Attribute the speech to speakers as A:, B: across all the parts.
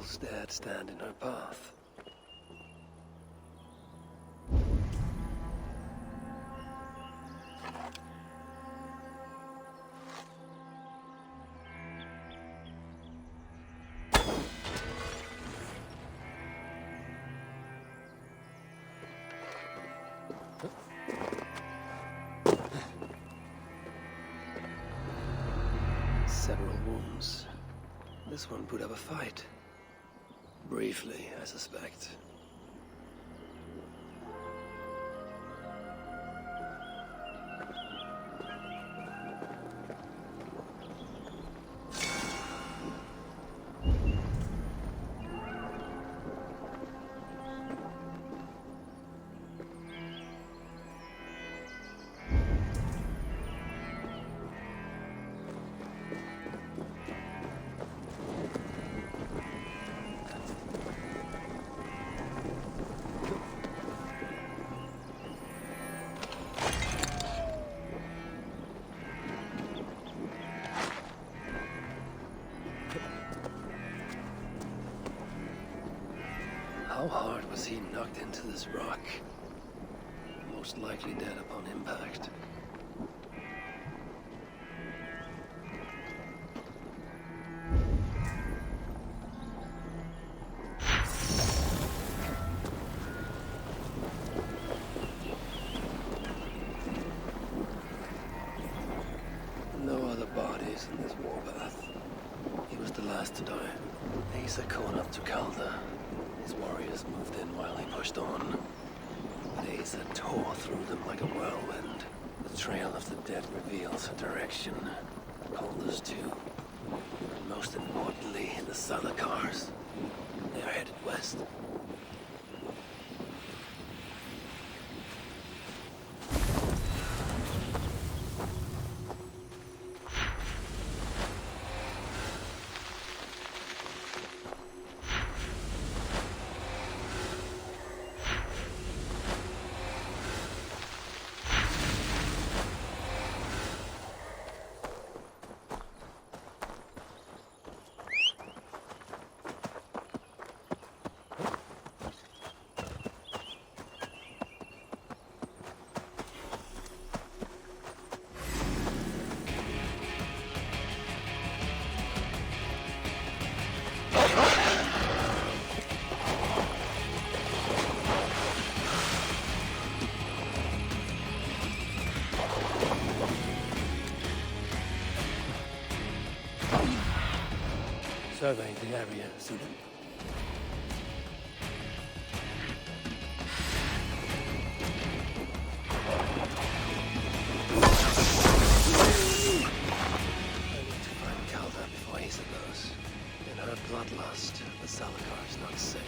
A: obstacles dared stand in her path. Several wounds. This one put up a fight. Briefly, I suspect. How hard was he knocked into this rock? Most likely dead upon impact. No other bodies in this warpath. He was the last to die. Asa caught up to Calda. His warriors moved in while he pushed on. But Asa tore through them like a whirlwind. The trail of the dead reveals a direction. Calda's too. And most importantly, the Salakars. They are headed west. Survey the area, Sudan. I need to find Calda before Asa goes. In her bloodlust, the Salakar is not safe.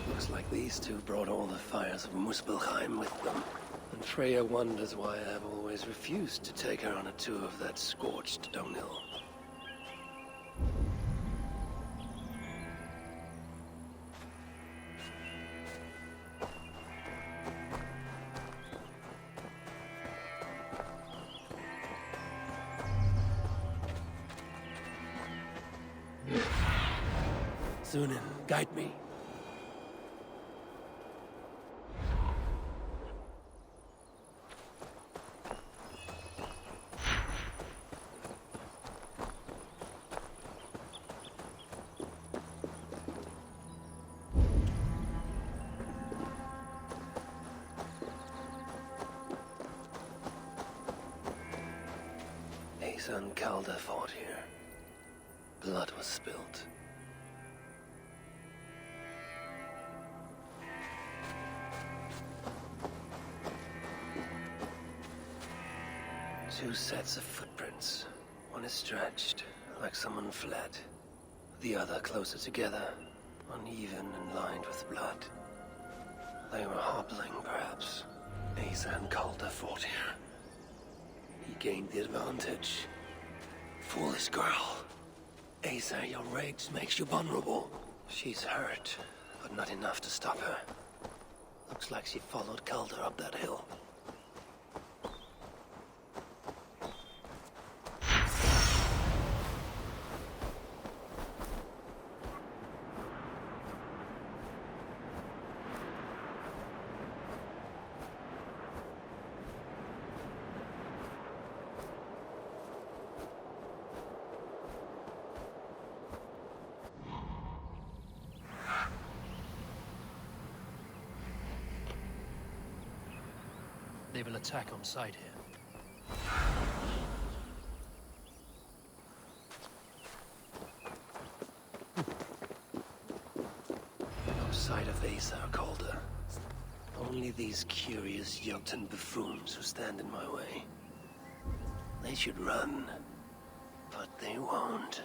A: Looks like these two brought all the fires of Muspelheim with them. And Freya wonders why I have always refused to take her on a tour of that scorched dunghill. Sunan, guide me. Asa and Calda fought here. Blood was spilt. Two sets of footprints. One is stretched, like someone fled. The other closer together, uneven and lined with blood. They were hobbling, perhaps. Asa and Calder fought here. He gained the advantage. Foolish girl. Asa, your rage makes you vulnerable. She's hurt, but not enough to stop her. Looks like she followed Calder up that hill.
B: They will attack on sight here.
A: No sight of Asa or Calder. Only these curious Jotun buffoons who stand in my way. They should run, but they won't.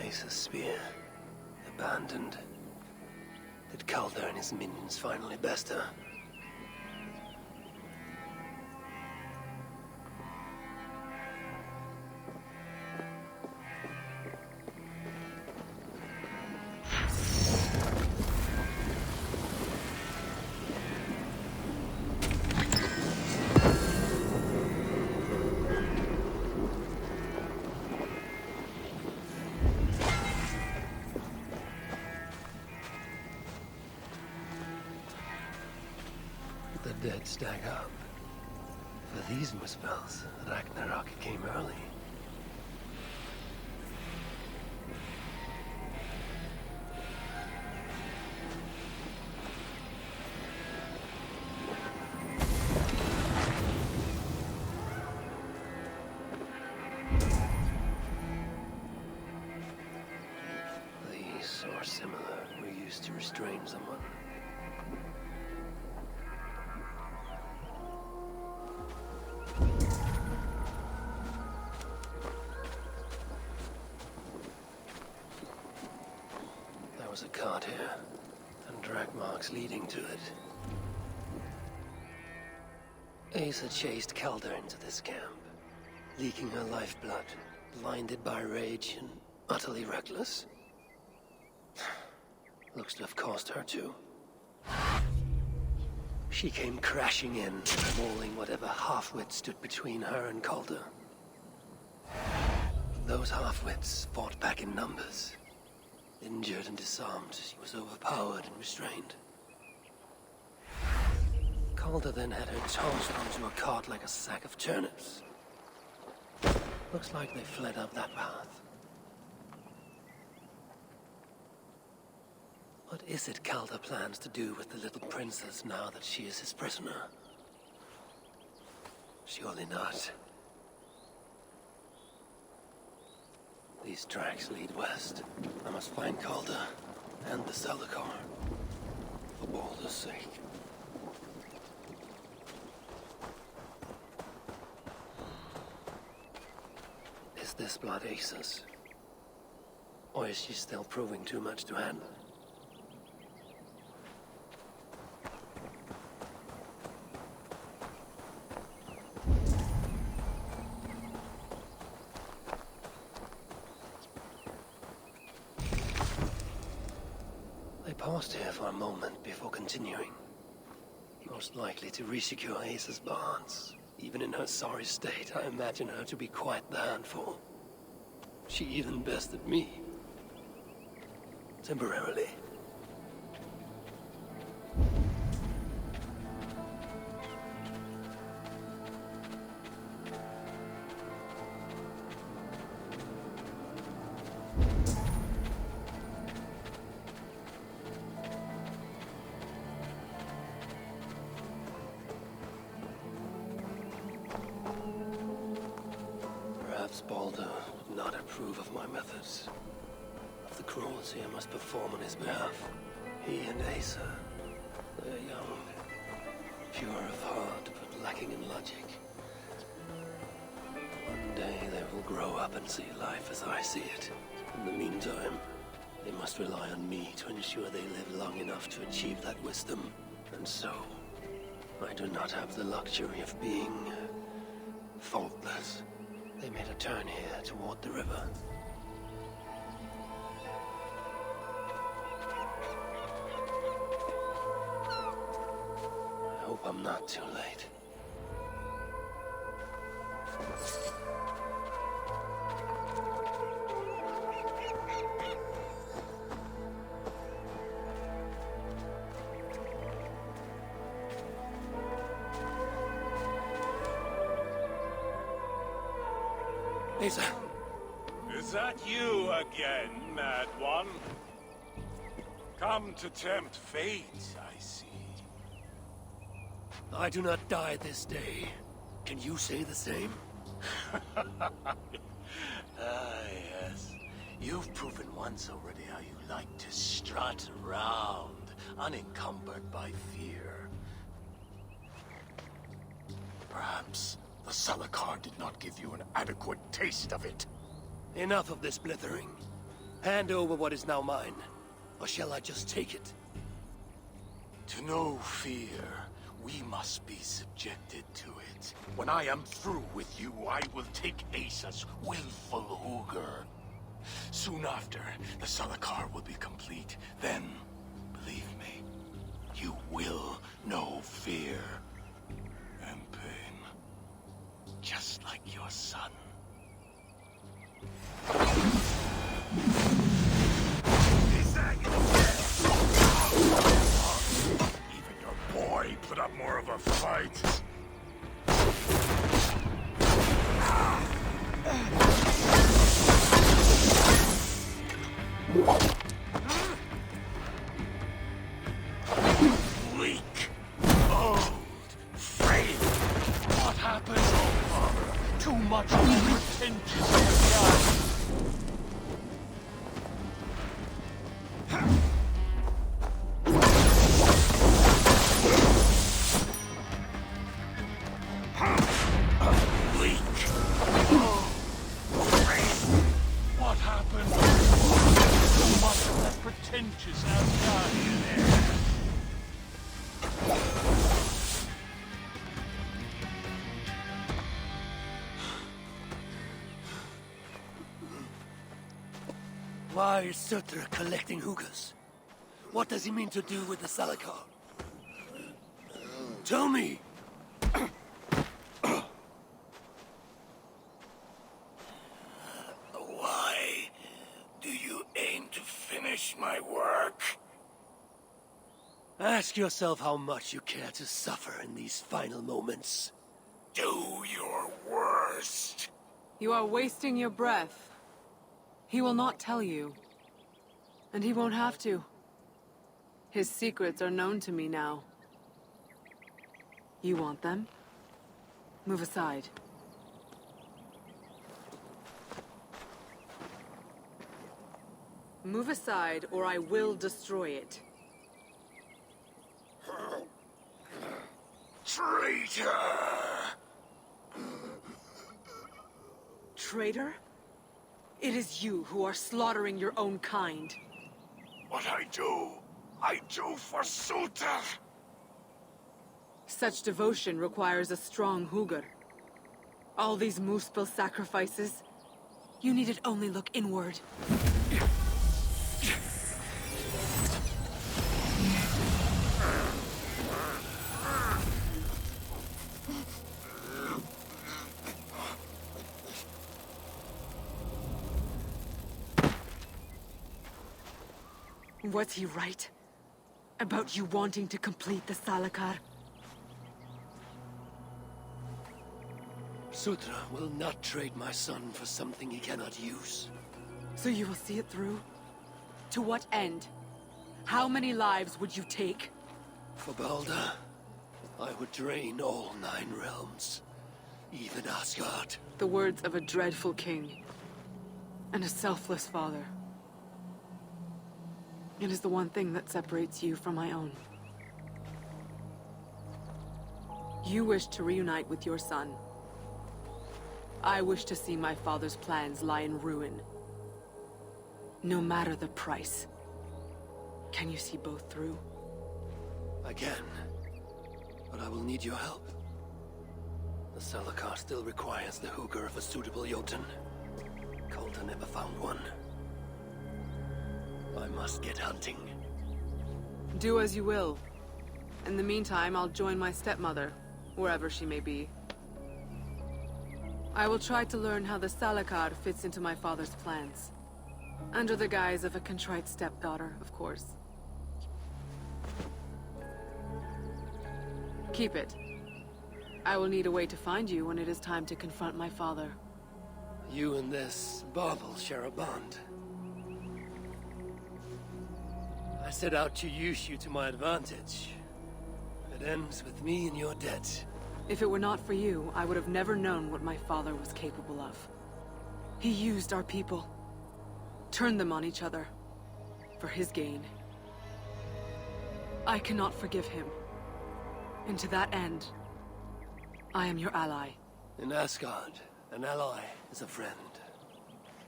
A: Asa's spear, abandoned. Did Calder and his minions finally best her? The dead stack up. For these muspels, Ragnarok came early. These, or similar, were used to restrain someone. There was a cart here, and drag marks leading to it. Asa chased Calder into this camp, leaking her lifeblood, blinded by rage and utterly reckless. Looks to have cost her too. She came crashing in, mauling whatever half-wit stood between her and Calder. Those half-wits fought back in numbers. Injured and disarmed, she was overpowered and restrained. Calder then had her tossed onto a cart like a sack of turnips. Looks like they fled up that path. What is it Calder plans to do with the little princess now that she is his prisoner? Surely not. These tracks lead west. I must find Calder and the Celicar. For Baldur's sake. Is this blood Asa's? Or is she still proving too much to handle? They paused here for a moment before continuing. Most likely to resecure Asa's bonds. Even in her sorry state, I imagine her to be quite the handful. She even bested me. Temporarily. Perhaps Baldur would not approve of my methods, of the cruelty I must perform on his behalf. He and Asa, they're young, pure of heart, but lacking in logic. One day they will grow up and see life as I see it. In the meantime, they must rely on me to ensure they live long enough to achieve that wisdom. And so, I do not have the luxury of being faultless. They made a turn here toward the river. I hope I'm not too late. Asa.
C: Is that you again, Mad One? Come to tempt fate, I see.
A: I do not die this day. Can you say the same?
D: Yes. You've proven once already how you like to strut around, unencumbered by fear. Perhaps the Salakar did not give you an adequate taste of it.
A: Enough of this blithering. Hand over what is now mine, or shall I just take it?
D: To know fear, we must be subjected to it. When I am through with you, I will take Asa's willful Hugr. Soon after, the Salakar will be complete. Then, believe me, you will know fear and pain. Just like your son.
C: Even your boy put up more of a fight.
D: Weak, old, frail. What happened, oh father? Too much pretentious of God.
A: Why is Surtur collecting Hugrs? What does he mean to do with the Salakar? Tell me!
D: Why do you aim to finish my work?
A: Ask yourself how much you care to suffer in these final moments.
D: Do your worst.
E: You are wasting your breath. He will not tell you. And he won't have to. His secrets are known to me now. You want them? Move aside. Move aside, or I will destroy it.
D: Traitor!
E: Traitor? It is you who are slaughtering your own kind.
D: What I do for Surtur!
E: Such devotion requires a strong Hugr. All these Muspel sacrifices, you needed only look inward. Was he right? About you wanting to complete the Salakar?
A: Sutra will not trade my son for something he cannot use.
E: So you will see it through? To what end? How many lives would you take?
A: For Baldur, I would drain all 9 realms. Even Asgard.
E: The words of a dreadful king. And a selfless father. It is the one thing that separates you from my own. You wish to reunite with your son. I wish to see my father's plans lie in ruin. No matter the price. Can you see both through?
A: I can. But I will need your help. The Salakar still requires the hooker of a suitable Jotun. Coulter never found one. I must get hunting.
E: Do as you will. In the meantime, I'll join my stepmother, wherever she may be. I will try to learn how the Salakar fits into my father's plans. Under the guise of a contrite stepdaughter, of course. Keep it. I will need a way to find you when it is time to confront my father.
A: You and this bauble share a bond. I set out to use you to my advantage. It ends with me in your debt.
E: If it were not for you, I would have never known what my father was capable of. He used our people. Turned them on each other. For his gain. I cannot forgive him. And to that end, I am your ally.
A: In Asgard, an ally is a friend.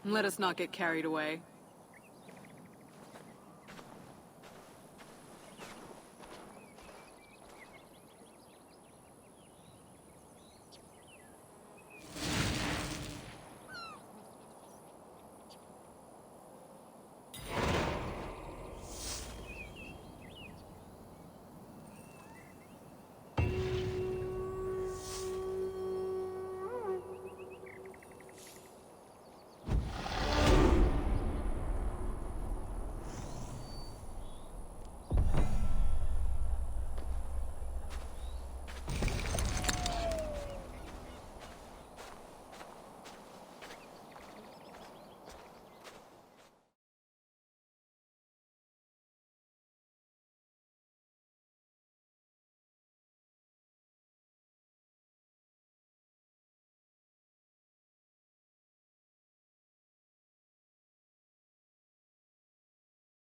E: Let us not get carried away.